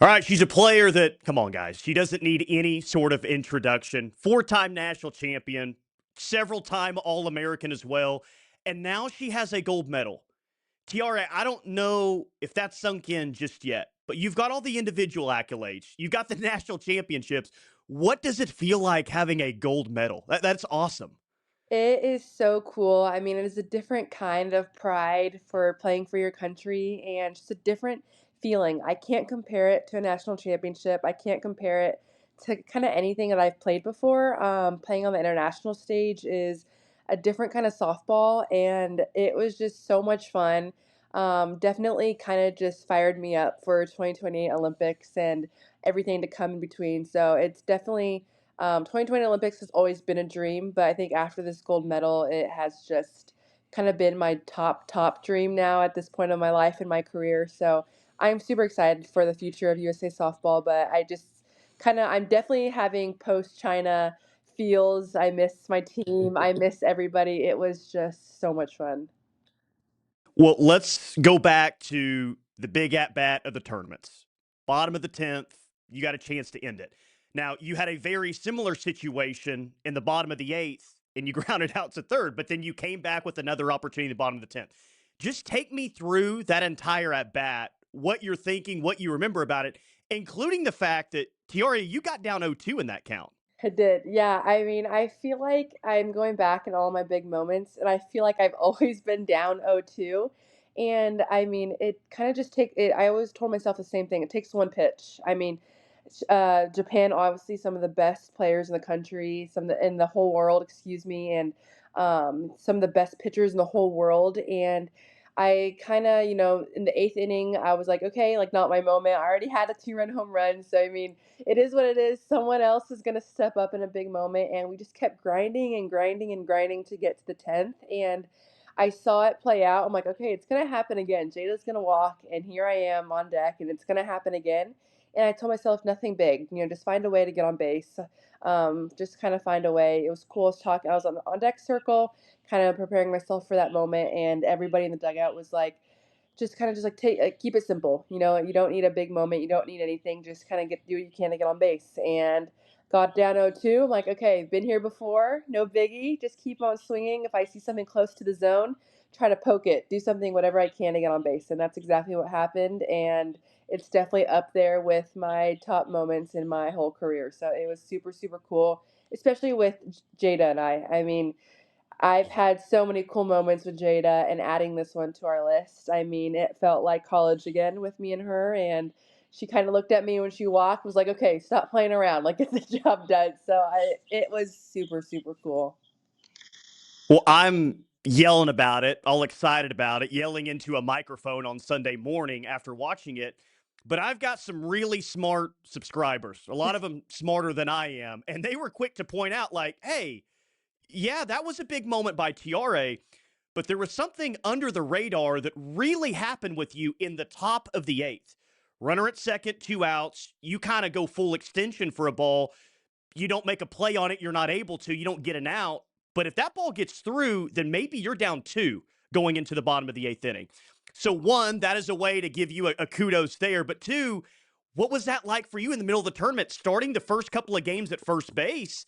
All right, she's a player that, come on, guys, she doesn't need any sort of introduction. Four-time national champion, several-time All-American as well, and now she has a gold medal. Tiare, I don't know if that's sunk in just yet, but you've got all the individual accolades. You've got the national championships. What does it feel like having a gold medal? That's awesome. It is so cool. I mean, it is a different kind of pride for playing for your country and just a different feeling. I can't compare it to a national championship. I can't compare it to kind of anything that I've played before. Playing on the international stage is a different kind of softball, and it was just so much fun. Definitely kind of just fired me up for 2028 Olympics and everything to come in between. So it's definitely 2020 Olympics has always been a dream, but I think after this gold medal, it has just kind of been my top dream now at this point of my life and my career. So I'm super excited for the future of USA softball, but I just I'm definitely having post China feels. I miss my team. I miss everybody. It was just so much fun. Well, let's go back to the big at bat of the tournaments. Bottom of the 10th, you got a chance to end it. Now, you had a very similar situation in the bottom of the 8th, and you grounded out to third, but then you came back with another opportunity in the bottom of the 10th. Just take me through that entire at bat, what you're thinking, what you remember about it, including the fact that, Tiare, you got down 0-2 in that count. I did. Yeah, I mean, I feel like I'm going back in all my big moments, and I feel like I've always been down 0-2. And I mean, it kind of just take it. I always told myself the same thing. It takes one pitch. I mean, Japan, obviously, some of the best players in the country, in the whole world, excuse me, and some of the best pitchers in the whole world. And I kind of, in the eighth inning, I was like, okay, like not my moment. I already had a two-run home run, so I mean it is what it is. Someone else is going to step up in a big moment. And we just kept grinding and grinding and grinding to get to the 10th. And I saw it play out. I'm like, okay, it's going to happen again. Jada's going to walk. And here I am on deck, and it's going to happen again. And I told myself, nothing big, just find a way to get on base. Just kind of find a way. It was cool. I was on deck circle, kind of preparing myself for that moment. And everybody in the dugout was like, just like take keep it simple. You don't need a big moment. You don't need anything. Just kind of do what you can to get on base. And got down 0-2. I'm like, okay, been here before. No biggie. Just keep on swinging. If I see something close to the zone, try to poke it. Do something, whatever I can to get on base. And that's exactly what happened. And it's definitely up there with my top moments in my whole career. So it was super, super cool, especially with Jada and I. I mean, I've had so many cool moments with Jada, and adding this one to our list, I mean, it felt like college again with me and her. And she kind of looked at me when she walked, was like, "Okay, stop playing around, like get the job done." So it was super, super cool. Well, I'm yelling about it, all excited about it, yelling into a microphone on Sunday morning after watching it. But I've got some really smart subscribers, a lot of them smarter than I am. And they were quick to point out, like, hey, yeah, that was a big moment by Tiare, but there was something under the radar that really happened with you in the top of the 8th. Runner at second, 2 outs. You kind of go full extension for a ball. You don't make a play on it. You're not able to. You don't get an out. But if that ball gets through, then maybe you're down 2 going into the bottom of the 8th inning. So, one, that is a way to give you a kudos there. But two, what was that like for you in the middle of the tournament, starting the first couple of games at first base?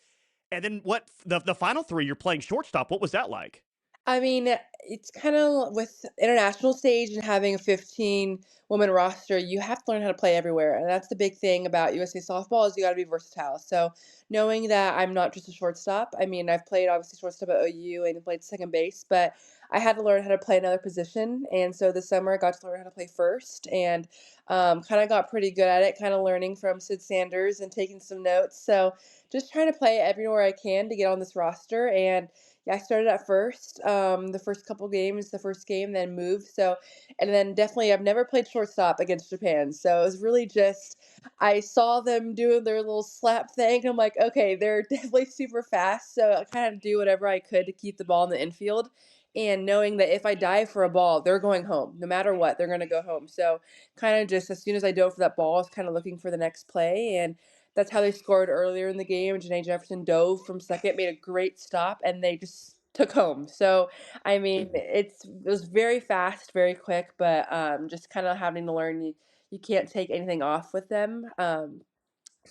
And then what the final three, you're playing shortstop. What was that like? I mean, it's kind of with international stage and having a 15 woman roster, you have to learn how to play everywhere. And that's the big thing about USA softball is you got to be versatile. So knowing that I'm not just a shortstop, I mean, I've played obviously shortstop at OU and played second base, but I had to learn how to play another position. And so this summer I got to learn how to play first and kind of got pretty good at it, kind of learning from Sid Sanders and taking some notes. So just trying to play everywhere I can to get on this roster. And yeah, I started at first, the first couple games, the first game, then moved. So, and then definitely, I've never played shortstop against Japan. So it was really just, I saw them doing their little slap thing. I'm like, okay, they're definitely super fast. So I kind of do whatever I could to keep the ball in the infield. And knowing that if I dive for a ball, they're going home. No matter what, they're going to go home. So kind of just as soon as I dove for that ball, I was kind of looking for the next play. And that's how they scored earlier in the game. Janae Jefferson dove from second, made a great stop, and they just took home. So, I mean, it was very fast, very quick, but just kind of having to learn. You you can't take anything off with them.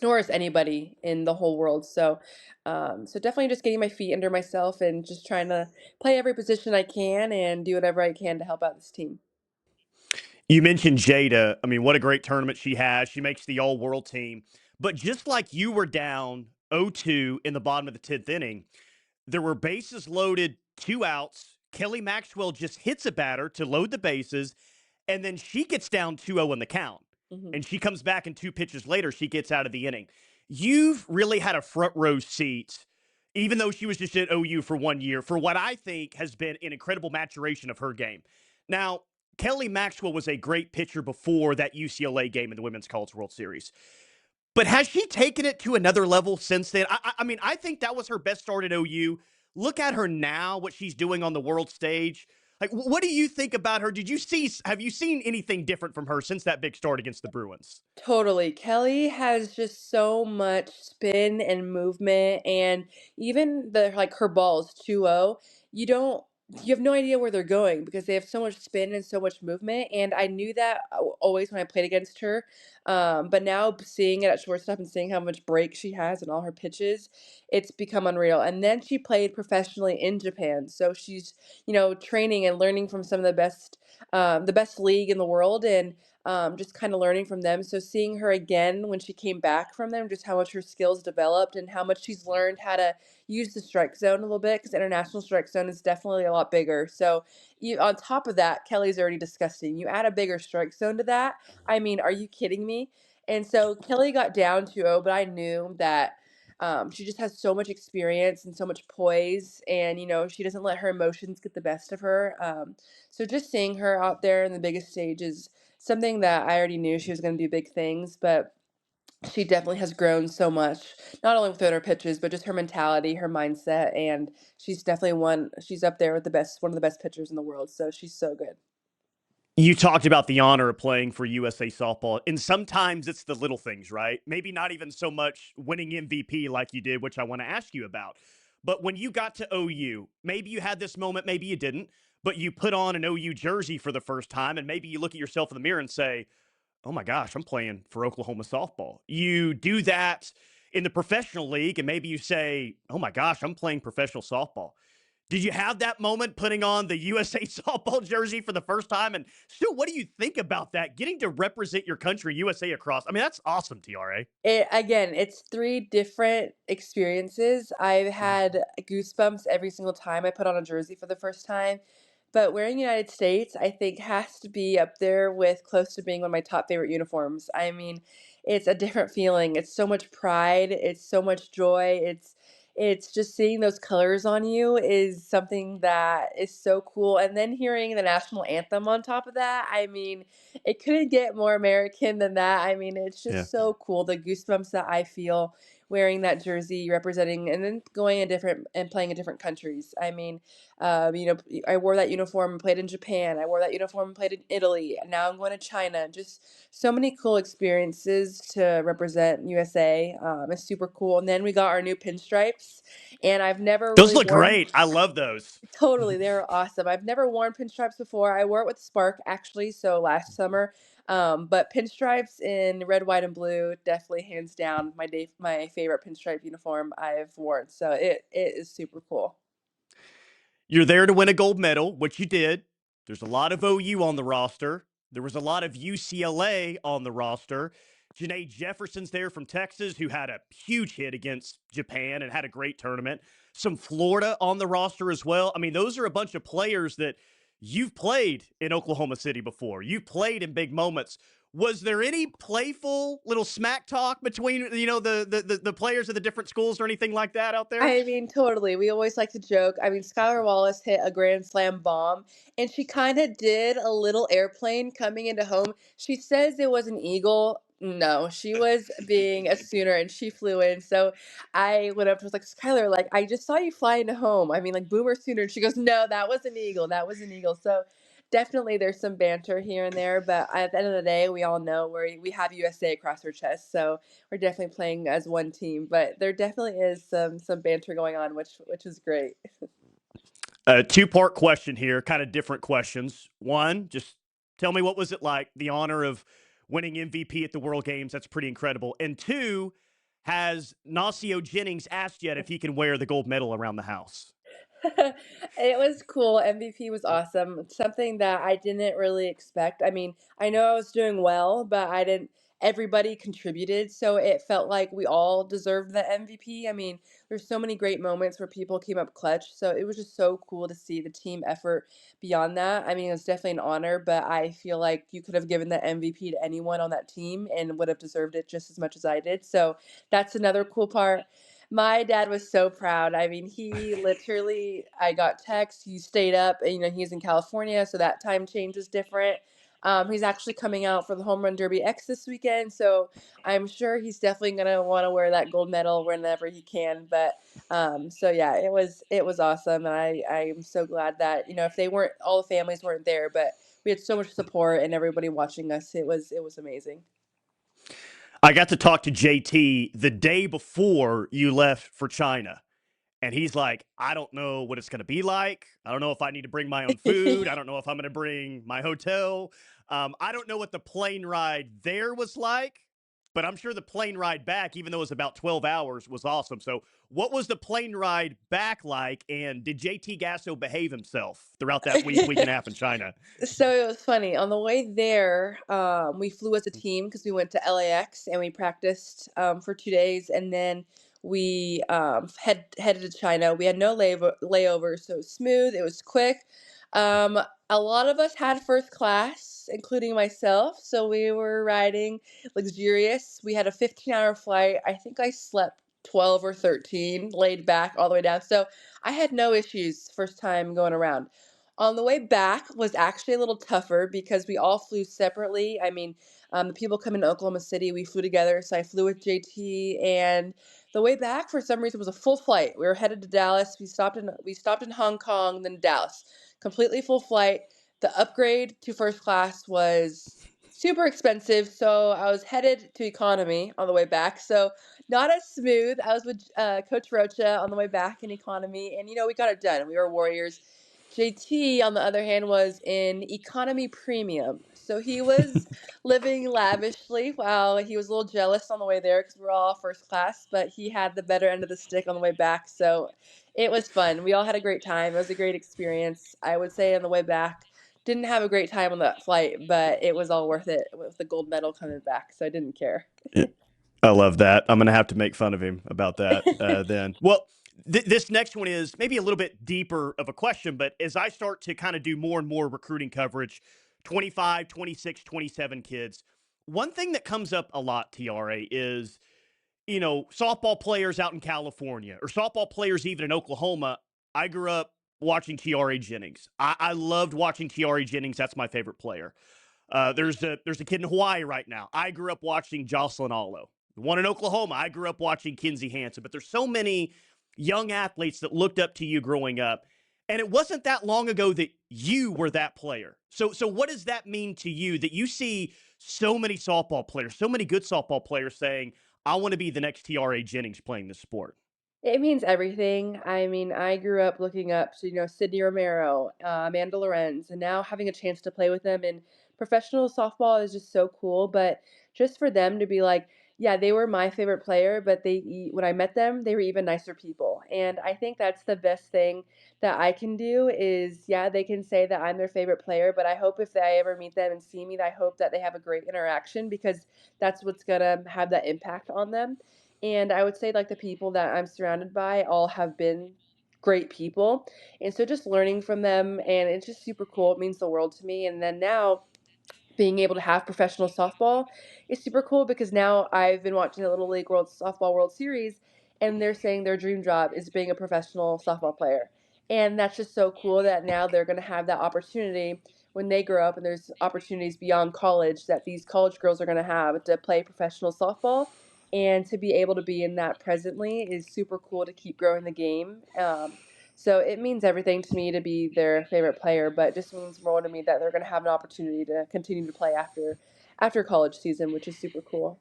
Nor is anybody in the whole world. So, so definitely just getting my feet under myself and just trying to play every position I can and do whatever I can to help out this team. You mentioned Jayda. I mean, what a great tournament she has. She makes the all world team. But just like you were down 0-2 in the bottom of the 10th inning, there were bases loaded, two outs. Kelly Maxwell just hits a batter to load the bases, and then she gets down 2-0 in the count. Hmm. And she comes back, and two pitches later, she gets out of the inning. You've really had a front row seat, even though she was just at OU for 1 year, for what I think has been an incredible maturation of her game. Now, Kelly Maxwell was a great pitcher before that UCLA game in the Women's College World Series. But has she taken it to another level since then? I mean, I think that was her best start at OU. Look at her now, what she's doing on the world stage. Like, what do you think about her? Have you seen anything different from her since that big start against the Bruins? Totally. Kelly has just so much spin and movement and even the like her balls 2-0, you don't you have no idea where they're going because they have so much spin and so much movement and I knew that always when I played against her. But now seeing it at shortstop and seeing how much break she has and all her pitches, it's become unreal. And then she played professionally in Japan. So she's, training and learning from some of the best league in the world and just kind of learning from them. So seeing her again when she came back from them, just how much her skills developed and how much she's learned how to use the strike zone a little bit because international strike zone is definitely a lot bigger. So you on top of that, Kelly's already disgusting. You add a bigger strike zone to that. I mean, are you kidding me? And so Kelly got down 2-0, but I knew that she just has so much experience and so much poise, and she doesn't let her emotions get the best of her. So just seeing her out there in the biggest stage is something that I already knew she was going to do big things, but she definitely has grown so much, not only with her pitches, but just her mentality, her mindset, and she's definitely she's up there with one of the best pitchers in the world. So she's so good. You talked about the honor of playing for USA softball, and sometimes it's the little things, right? Maybe not even so much winning MVP like you did, which I want to ask you about. But when you got to OU, maybe you had this moment, maybe you didn't, but you put on an OU jersey for the first time, and maybe you look at yourself in the mirror and say, oh my gosh, I'm playing for Oklahoma softball. You do that in the professional league, and maybe you say, oh my gosh, I'm playing professional softball. Did you have that moment putting on the USA softball jersey for the first time? And Stu, what do you think about that? Getting to represent your country, USA, across. I mean, that's awesome, Tiare. It's three different experiences. I've had goosebumps every single time I put on a jersey for the first time. But wearing United States, I think, has to be up there with close to being one of my top favorite uniforms. I mean, it's a different feeling. It's so much pride. It's so much joy. It's just seeing those colors on you is something that is so cool. And then hearing the national anthem on top of that, I mean, it couldn't get more American than that. I mean, it's Yeah. just so cool. The goosebumps that I feel wearing that jersey, representing, and then going in different and playing in different countries. I mean, I wore that uniform and played in Japan. I wore that uniform and played in Italy. And now I'm going to China. Just so many cool experiences to represent USA. It's super cool. And then we got our new pinstripes, and I've never Those really look worn. great. I love those. Totally, they're awesome. I've never worn pinstripes before. I wore it with Spark actually, so last summer. But pinstripes in red, white, and blue, definitely hands down my favorite pinstripe uniform I've worn. So it is super cool. You're there to win a gold medal, which you did. There's a lot of OU on the roster. There was a lot of UCLA on the roster. Janae Jefferson's there from Texas, who had a huge hit against Japan and had a great tournament. Some Florida on the roster as well. I mean, those are a bunch of players that you've played in Oklahoma City before. You've played in big moments. Was there any playful little smack talk between the players of the different schools or anything like that out there? I mean, totally. We always like to joke. I mean, Skylar Wallace hit a grand slam bomb, and she kind of did a little airplane coming into home. She says it was an eagle. No, she was being a Sooner, and she flew in. So I went up to her, was like, Skylar, like, I just saw you fly into home. I mean, like, Boomer Sooner. And she goes, no, that was an eagle. That was an eagle. So definitely there's some banter here and there, but at the end of the day, we all know we have USA across our chest. So we're definitely playing as one team, but there definitely is some banter going on, which is great. A two-part question here, kind of different questions. One, just tell me what was it like, the honor of winning MVP at the World Games. That's pretty incredible. And two, has Nacio Jennings asked yet if he can wear the gold medal around the house? It was cool. MVP was awesome. Something that I didn't really expect. I mean, I know I was doing well, but I didn't. Everybody contributed, so it felt like we all deserved the MVP. I mean, there's so many great moments where people came up clutch, so it was just so cool to see the team effort beyond that. I mean, it was definitely an honor, but I feel like you could have given the MVP to anyone on that team and would have deserved it just as much as I did. So that's another cool part. My dad was so proud. I mean, he literally, I got text, he stayed up, and, he's in California, so that time change is different. He's actually coming out for the Home Run Derby X this weekend, so I'm sure he's definitely gonna want to wear that gold medal whenever he can. But so yeah, it was awesome, and I'm so glad that if they weren't, all the families weren't there, but we had so much support and everybody watching us. It was amazing. I got to talk to JT the day before you left for China. And he's like, I don't know what it's going to be like. I don't know if I need to bring my own food. I don't know if I'm going to bring my hotel. I don't know what the plane ride there was like, but I'm sure the plane ride back, even though it was about 12 hours, was awesome. So, what was the plane ride back like? And did JT Gasso behave himself throughout that week and a half in China? So it was funny. On the way there, we flew as a team because we went to LAX and we practiced for 2 days, and then we headed to China. We had no layover, so it was smooth. It was quick. Um, a lot of us had first class, including myself, so we were riding luxurious. We had a 15-hour flight. I think I slept 12 or 13, laid back all the way down. So I had no issues first time going around. On the way back was actually a little tougher because we all flew separately. I mean, the people coming to Oklahoma City, we flew together. So I flew with JT, and the way back, for some reason, was a full flight. We were headed to Dallas. We stopped in Hong Kong, then Dallas. Completely full flight. The upgrade to first class was super expensive, so I was headed to economy on the way back. So not as smooth. I was with Coach Rocha on the way back in economy, and we got it done. We were warriors. JT, on the other hand, was in economy premium. So he was living lavishly. Wow, he was a little jealous on the way there because we're all first class, but he had the better end of the stick on the way back. So it was fun. We all had a great time. It was a great experience. I would say on the way back, didn't have a great time on that flight, but it was all worth it with the gold medal coming back. So I didn't care. I love that. I'm going to have to make fun of him about that then. Well, this next one is maybe a little bit deeper of a question, but as I start to kind of do more and more recruiting coverage, 25, 26, 27 kids, one thing that comes up a lot, Tiare, is, softball players out in California or softball players even in Oklahoma. I grew up watching Tiare Jennings. I loved watching Tiare Jennings. That's my favorite player. There's a kid in Hawaii right now. I grew up watching Jocelyn Allo. The one in Oklahoma, I grew up watching Kinsey Hansen. But there's so many young athletes that looked up to you growing up. And it wasn't that long ago that you were that player. So what does that mean to you that you see so many softball players, so many good softball players saying, I want to be the next Tiare Jennings playing this sport? It means everything. I mean, I grew up looking up to, Sydney Romero, Amanda Lorenz, and now having a chance to play with them in professional softball is just so cool. But just for them to be like, yeah, they were my favorite player, but when I met them, they were even nicer people. And I think that's the best thing that I can do is, yeah, they can say that I'm their favorite player, but I hope if I ever meet them and see me, I hope that they have a great interaction because that's what's gonna have that impact on them. And I would say like the people that I'm surrounded by all have been great people. And so just learning from them and it's just super cool. It means the world to me. And then now being able to have professional softball is super cool because now I've been watching the Little League World Softball World Series and they're saying their dream job is being a professional softball player. And that's just so cool that now they're going to have that opportunity when they grow up and there's opportunities beyond college that these college girls are going to have to play professional softball and to be able to be in that presently is super cool to keep growing the game. So it means everything to me to be their favorite player, but it just means more to me that they're going to have an opportunity to continue to play after college season, which is super cool.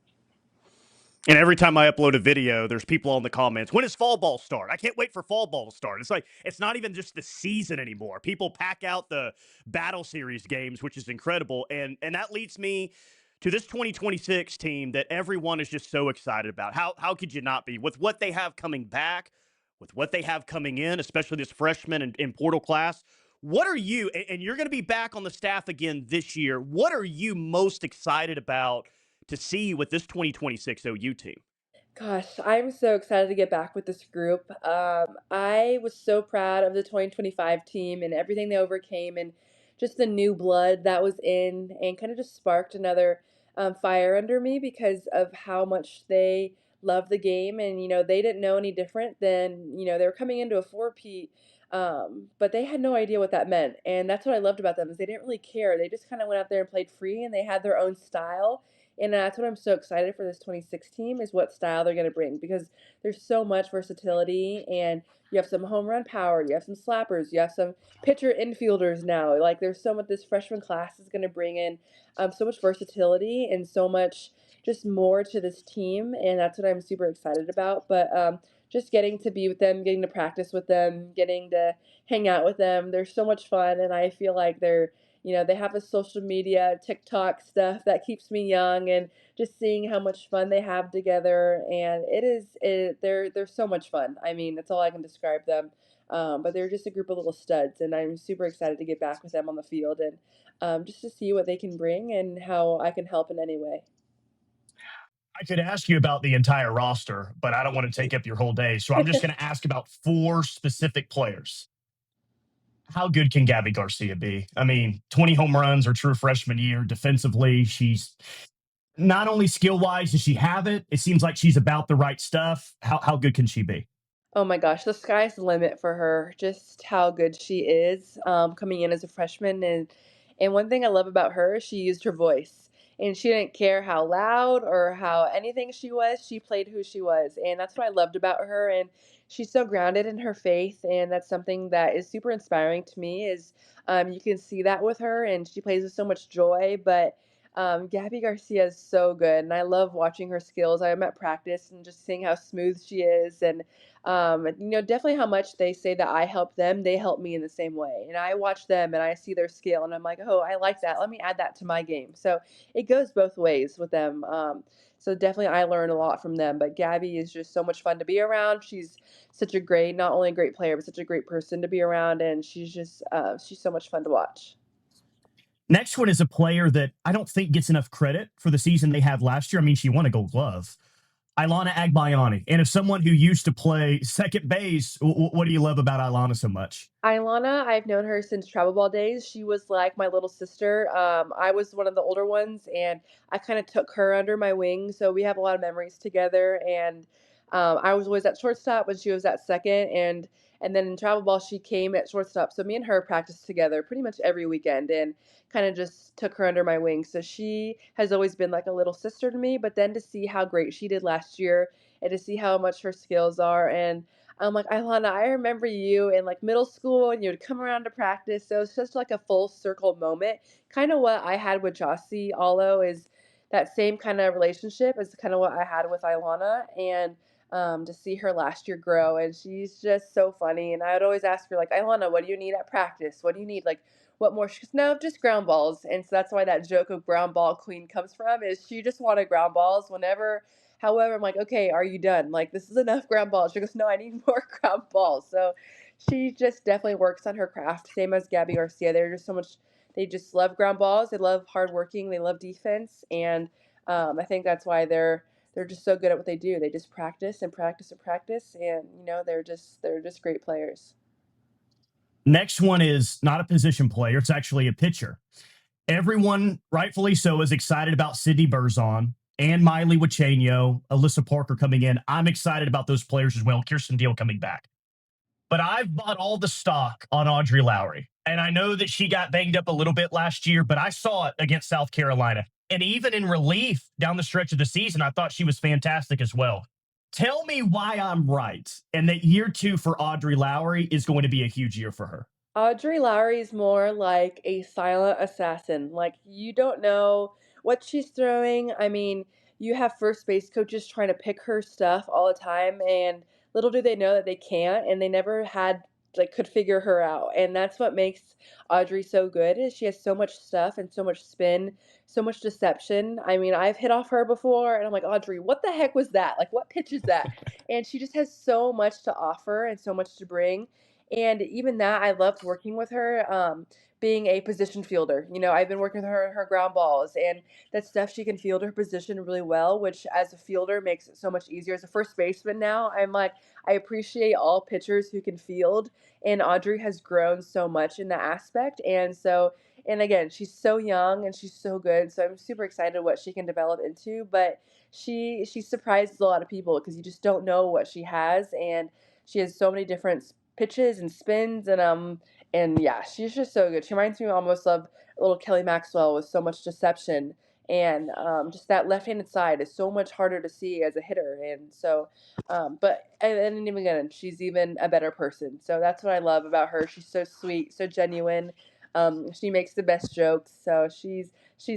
And every time I upload a video, there's people in the comments, when does fall ball start? I can't wait for fall ball to start. It's like, it's not even just the season anymore. People pack out the battle series games, which is incredible. And that leads me to this 2026 team that everyone is just so excited about. How could you not be with what they have coming back, with what they have coming in, especially this freshman and portal class? What are you, and you're going to be back on the staff again this year? What are you most excited about to see with this 2026 OU team? Gosh, I'm so excited to get back with this group. I was so proud of the 2025 team and everything they overcame, and just the new blood that was in, and kind of just sparked another fire under me because of how much they love the game. And, they didn't know any different than, they were coming into a four-peat, but they had no idea what that meant. And that's what I loved about them is they didn't really care. They just kind of went out there and played free, and they had their own style, and that's what I'm so excited for this 26 team is what style they're going to bring because there's so much versatility, and you have some home run power, you have some slappers, you have some pitcher infielders now. Like there's so much this freshman class is going to bring in so much versatility and so much just more to this team, and that's what I'm super excited about. But just getting to be with them, getting to practice with them, getting to hang out with them, they're so much fun, and I feel like they have a social media, TikTok stuff that keeps me young, and just seeing how much fun they have together. And they're so much fun. I mean, that's all I can describe them. But they're just a group of little studs, and I'm super excited to get back with them on the field and just to see what they can bring and how I can help in any way. I could ask you about the entire roster, but I don't want to take up your whole day. So I'm just going to ask about four specific players. How good can Gabbie Garcia be? I mean, 20 home runs her true freshman year. Defensively, she's not only skill wise does she have it, it seems like she's about the right stuff. How good can she be? Oh my gosh, the sky's the limit for her. Just how good she is coming in as a freshman, and one thing I love about her, she used her voice, and she didn't care how loud or how anything she was. She played who she was, and that's what I loved about her. And she's so grounded in her faith, and that's something that is super inspiring to me. Is you can see that with her, and she plays with so much joy, but. Gabbie Garcia is so good, and I love watching her skills. I'm at practice and just seeing how smooth she is, and definitely how much they say that I help them, they help me in the same way. And I watch them and I see their skill and I'm like, oh, I like that. Let me add that to my game. So it goes both ways with them. So definitely I learn a lot from them. But Gabbie is just so much fun to be around. She's such a great, not only a great player, but such a great person to be around. And she's so much fun to watch. Next one is a player that I don't think gets enough credit for the season they had last year. I mean, she won a gold glove. Ailana Agbayani. And as someone who used to play second base, what do you love about Ailana so much? Ailana, I've known her since travel ball days. She was like my little sister. I was one of the older ones, and I kind of took her under my wing. So we have a lot of memories together. And I was always at shortstop when she was at second, and then in travel ball she came at shortstop. So me and her practiced together pretty much every weekend, and kind of just took her under my wing. So she has always been like a little sister to me. But then to see how great she did last year, and to see how much her skills are, and I'm like, Ailana, I remember you in like middle school and you would come around to practice. So it's just like a full circle moment. Kind of what I had with Jossie Allo is that same kind of relationship is kind of what I had with Ailana. And to see her last year grow, and she's just so funny. And I would always ask her, like, Ailana, what do you need at practice? What do you need? Like, what more? She goes, no, just ground balls. And so that's why that joke of ground ball queen comes from is she just wanted ground balls whenever. However, I'm like, okay, are you done? Like, this is enough ground balls. She goes, no, I need more ground balls. So she just definitely works on her craft. Same as Gabbie Garcia. They're just so much, they just love ground balls. They love hard working. They love defense. And I think that's why they're just so good at what they do. They just practice and practice and practice. And, they're just great players. Next one is not a position player, it's actually a pitcher. Everyone, rightfully so, is excited about Sydney Berzon and Miley Wachenio, Alyssa Parker coming in. I'm excited about those players as well. Kirsten Deal coming back. But I've bought all the stock on Audrey Lowry. And I know that she got banged up a little bit last year, but I saw it against South Carolina. And even in relief down the stretch of the season, I thought she was fantastic as well. Tell me why I'm right and that year two for Audrey Lowry is going to be a huge year for her. Audrey Lowry's more like a silent assassin. Like you don't know what she's throwing. I mean, you have first base coaches trying to pick her stuff all the time, and little do they know that they can't, and they never had like could figure her out. And that's what makes Audrey so good is she has so much stuff and so much spin, so much deception. I mean, I've hit off her before and I'm like, Audrey, what the heck was that? Like what pitch is that? And she just has so much to offer and so much to bring. And even that, I loved working with her. Being a position fielder, I've been working with her ground balls, and that stuff she can field her position really well, which as a fielder makes it so much easier. As a first baseman now, I'm like, I appreciate all pitchers who can field, and Audrey has grown so much in that aspect. And so, and again, she's so young and she's so good. So I'm super excited what she can develop into. But she surprises a lot of people because you just don't know what she has, and she has so many different pitches and spins, and yeah, she's just so good. She reminds me almost of little Kelly Maxwell with so much deception. And just that left-handed side is so much harder to see as a hitter. And so, and even again, she's even a better person. So that's what I love about her. She's so sweet, so genuine. She makes the best jokes. So she's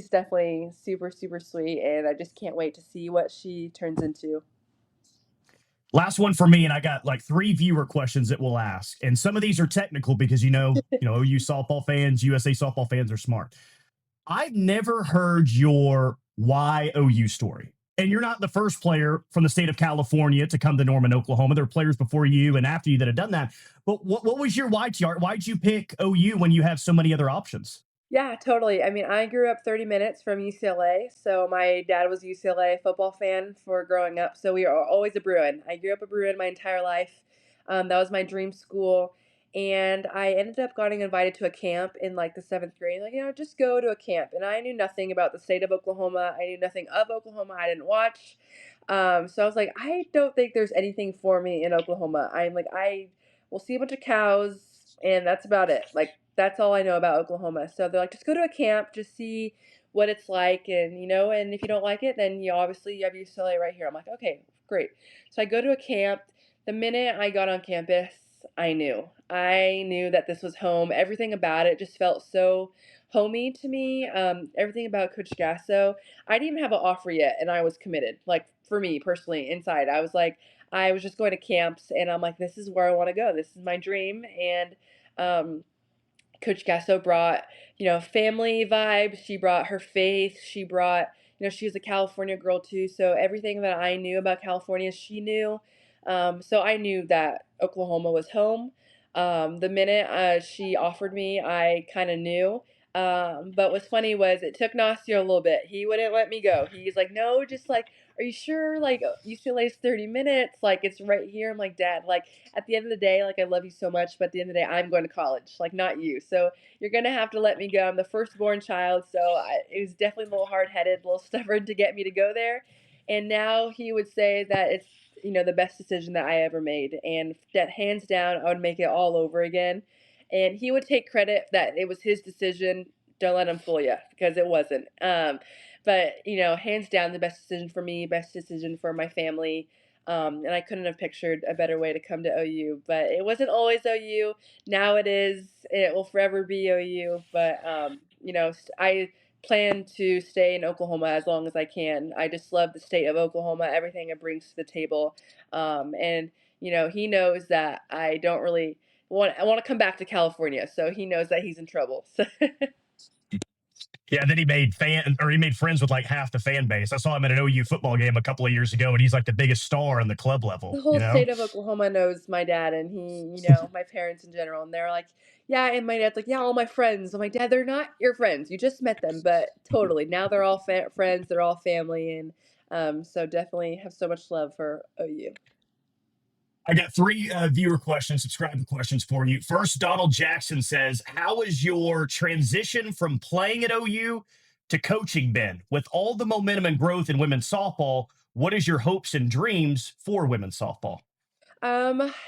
definitely super, super sweet. And I just can't wait to see what she turns into. Last one for me, and I got like 3 viewer questions that we'll ask, and some of these are technical because OU softball fans, USA softball fans are smart. I've never heard your why OU story, and you're not the first player from the state of California to come to Norman, Oklahoma. There are players before you and after you that have done that. But what was your why, Tiare? Why'd you pick OU when you have so many other options? Yeah, totally. I mean, I grew up 30 minutes from UCLA, so my dad was a UCLA football fan for growing up, so we are always a Bruin. I grew up a Bruin my entire life. That was my dream school, and I ended up getting invited to a camp in like the 7th grade. Like, just go to a camp, and I knew nothing about the state of Oklahoma. I knew nothing of Oklahoma. I didn't watch. So I was like, I don't think there's anything for me in Oklahoma. I'm like, I will see a bunch of cows, and that's about it. Like, that's all I know about Oklahoma. So they're like, just go to a camp, just see what it's like, and if you don't like it, then you have UCLA right here. I'm like, okay, great. So I go to a camp. The minute I got on campus, I knew. I knew that this was home. Everything about it just felt so homey to me. Everything about Coach Gasso. I didn't even have an offer yet, and I was committed. Like, for me personally, inside, I was like, I was just going to camps, and I'm like, this is where I want to go. This is my dream, and Coach Gasso brought, family vibes. She brought her faith. She brought, she was a California girl too. So everything that I knew about California, she knew. So I knew that Oklahoma was home. The minute she offered me, I kind of knew. But what's funny was it took Nasir a little bit. He wouldn't let me go. He's like, no, just like, are you sure? Like, UCLA's 30 minutes. Like, it's right here. I'm like, Dad, like, at the end of the day, like, I love you so much, but at the end of the day, I'm going to college, like, not you. So you're going to have to let me go. I'm the firstborn child. So it was definitely a little hard headed, a little stubborn to get me to go there. And now he would say that it's, the best decision that I ever made. And that hands down, I would make it all over again. And he would take credit that it was his decision. Don't let him fool you because it wasn't. But, hands down, the best decision for me, best decision for my family. And I couldn't have pictured a better way to come to OU. But it wasn't always OU. Now it is. It will forever be OU. But, I plan to stay in Oklahoma as long as I can. I just love the state of Oklahoma, everything it brings to the table. And, he knows that I don't really I want to come back to California. So he knows that he's in trouble. So Yeah, then he made friends with like half the fan base. I saw him at an OU football game a couple of years ago, and he's like the biggest star in the club the level. whole state of Oklahoma knows my dad, and he, my parents in general, and they're like, yeah, and my dad's like, yeah, all my friends. I'm like, Dad, they're not your friends. You just met them, but totally. Now they're all friends. They're all family, and so definitely have so much love for OU. I got 3 viewer questions, subscriber questions for you. First, Donald Jackson says, how has your transition from playing at OU to coaching been? With all the momentum and growth in women's softball, what is your hopes and dreams for women's softball?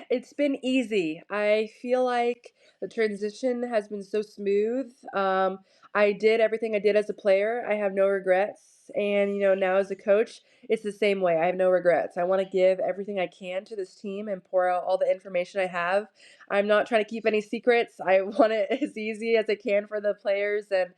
It's been easy. I feel like the transition has been so smooth. I did everything I did as a player. I have no regrets. And, now as a coach, it's the same way. I have no regrets. I want to give everything I can to this team and pour out all the information I have. I'm not trying to keep any secrets. I want it as easy as I can for the players. And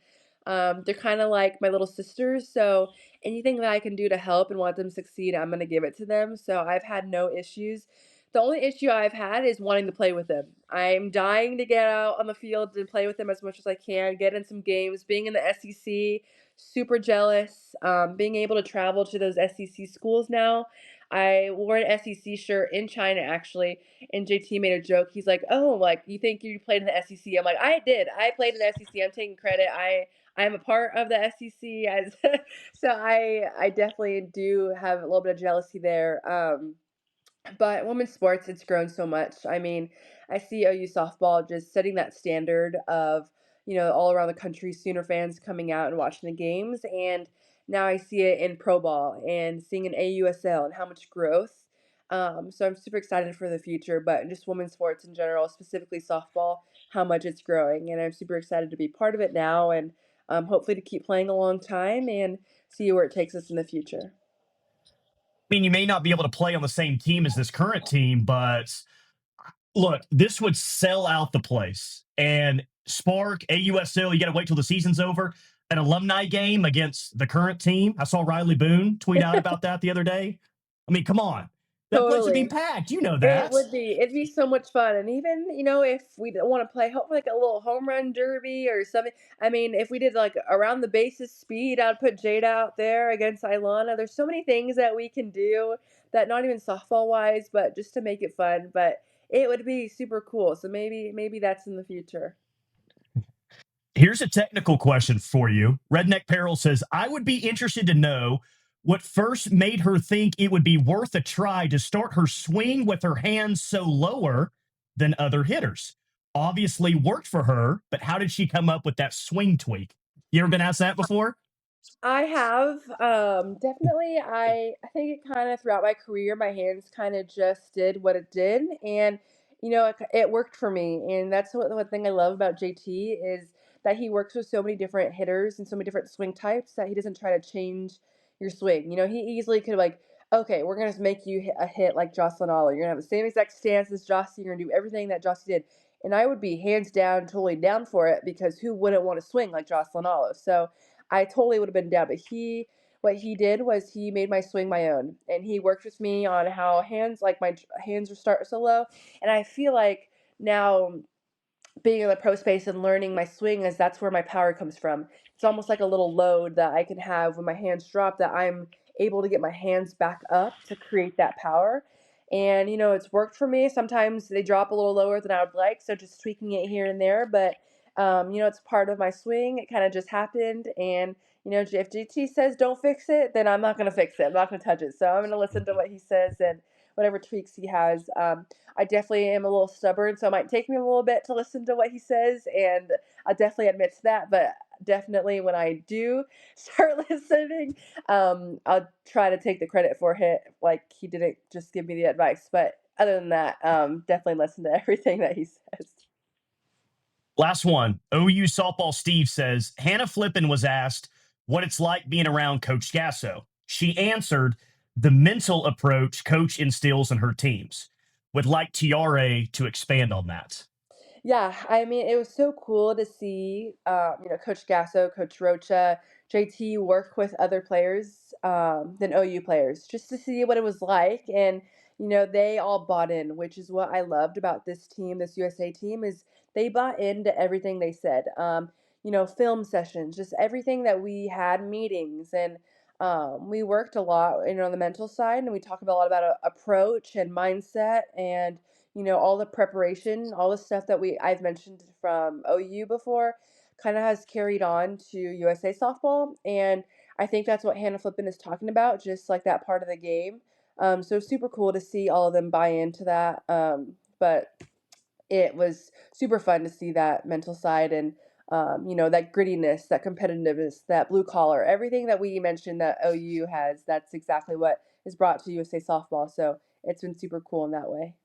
they're kind of like my little sisters. So anything that I can do to help and want them to succeed, I'm going to give it to them. So I've had no issues. The only issue I've had is wanting to play with him. I'm dying to get out on the field and play with him as much as I can, get in some games. Being in the SEC, super jealous. Being able to travel to those SEC schools now. I wore an SEC shirt in China actually, and JT made a joke. He's like, "Oh, like you think you played in the SEC?" I'm like, "I did. I played in the SEC. I'm taking credit. I'm a part of the SEC as so I definitely do have a little bit of jealousy there. But women's sports, it's grown so much. I mean, I see OU softball just setting that standard of, all around the country, Sooner fans coming out and watching the games. And now I see it in pro ball and seeing an AUSL and how much growth. So I'm super excited for the future, but just women's sports in general, specifically softball, how much it's growing. And I'm super excited to be part of it now and hopefully to keep playing a long time and see where it takes us in the future. I mean, you may not be able to play on the same team as this current team, but look, this would sell out the place. And Spark, AUSL, you got to wait till the season's over. An alumni game against the current team. I saw Riley Boone tweet out about that the other day. I mean, come on. That place would be Totally. packed. You know It that. would be. It'd be so much fun. And even, if we want to play like a little home run derby or something. I mean, if we did like around the bases speed, I'd put Jayda out there against Ailana. There's so many things that we can do that not even softball wise, but just to make it fun. But it would be super cool. So maybe that's in the future. Here's a technical question for you. Redneck Peril says, I would be interested to know what first made her think it would be worth a try to start her swing with her hands so lower than other hitters. Obviously worked for her, but how did she come up with that swing tweak? You ever been asked that before? I have, definitely. I think it kind of throughout my career, my hands kind of just did what it did, and it worked for me. And that's one thing I love about JT is that he works with so many different hitters and so many different swing types that he doesn't try to change your swing. He easily could like, okay, we're gonna just make you hit a hit like Jocelyn Ollie. You're gonna have the same exact stance as Jossie. You're gonna do everything that Jossie did, and I would be hands down totally down for it because who wouldn't want to swing like Jocelyn Ollie? So I totally would have been down. But what he did was he made my swing my own, and he worked with me on how like my hands are start so low, and I feel like now being in the pro space and learning my swing is that's where my power comes from. It's almost like a little load that I can have when my hands drop that I'm able to get my hands back up to create that power. And it's worked for me. Sometimes they drop a little lower than I would like, so just tweaking it here and there. But it's part of my swing. It kind of just happened, and if GT says don't fix it, then I'm not gonna fix it. I'm not gonna touch it. So I'm gonna listen to what he says and whatever tweaks he has. I definitely am a little stubborn, so it might take me a little bit to listen to what he says, and I definitely admit to that. But definitely, when I do start listening, I'll try to take the credit for it. Like he didn't just give me the advice, but other than that, definitely listen to everything that he says. Last one. OU softball Steve says, Hannah Flippin was asked what it's like being around Coach Gasso. She answered, the mental approach coach instills in her teams. Would like Tiare to expand on that. Yeah, I mean, it was so cool to see, Coach Gasso, Coach Rocha, JT work with other players than OU players, just to see what it was like. And they all bought in, which is what I loved about this team, this USA team, is they bought into everything they said. Film sessions, just everything that we had meetings, and we worked a lot, on the mental side, and we talked about a lot about approach and mindset and all the preparation, all the stuff that I've mentioned from OU before kind of has carried on to USA softball. And I think that's what Hannah Flippin is talking about, just like that part of the game. So super cool to see all of them buy into that. But it was super fun to see that mental side and that grittiness, that competitiveness, that blue collar, everything that we mentioned that OU has. That's exactly what is brought to USA softball. So it's been super cool in that way.